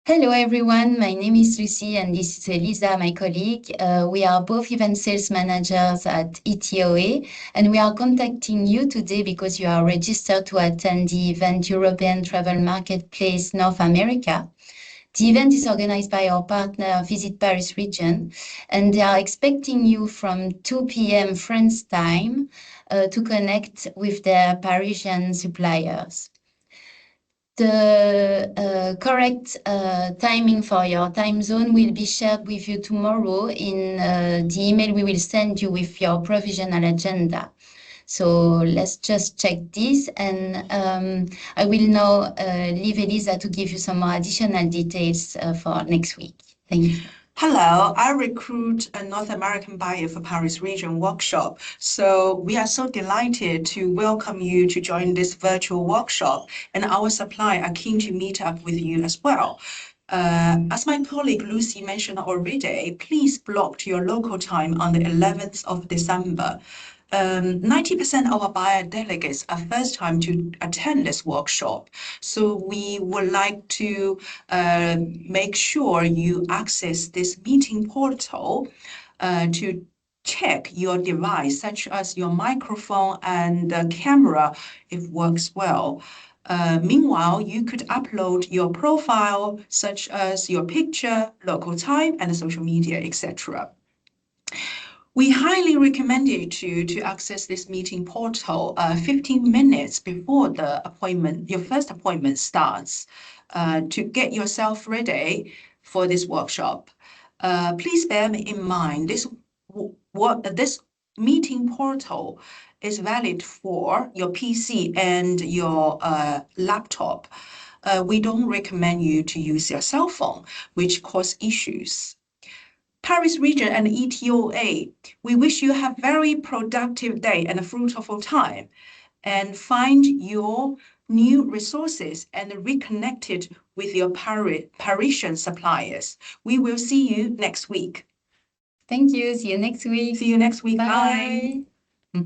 Hello everyone, my name is Lucy and this is Elisa, my colleague. We are both event sales managers at ETOA and we are contacting you today because you are registered to attend the event European Travel Marketplace North America. The event is organized by our partner Visit Paris region and they are expecting you from 2 p.m. France time to connect with their Parisian suppliers. The correct timing for your time zone will be shared with you tomorrow in the email we will send you with your provisional agenda. So let's just check this, and I will now leave Elisa to give you some more additional details for next week. Thank you. Hello, I recruit a North American buyer for Paris region workshop. So we are so delighted to welcome you to join this virtual workshop, and our supplier are keen to meet up with you as well. As my colleague Lucy mentioned already, please block your local time on the 11th of December. 90% of our buyer delegates are first time to attend this workshop. So we would like to make sure you access this meeting portal to check your device, such as your microphone and the camera, if works well. Meanwhile, you could upload your profile, such as your picture, local time, and social media, etc. We highly recommend you to access this meeting portal 15 minutes before the appointment, your first appointment starts, to get yourself ready for this workshop. Please bear in mind this meeting portal is valid for your PC and your laptop. We don't recommend you to use your cell phone, which cause issues. Paris region and ETOA, we wish you have very productive day and a fruitful time, and find your new resources and reconnected with your Parisian suppliers. We will see you next week. Thank you. See you next week. See you next week. Bye. Bye.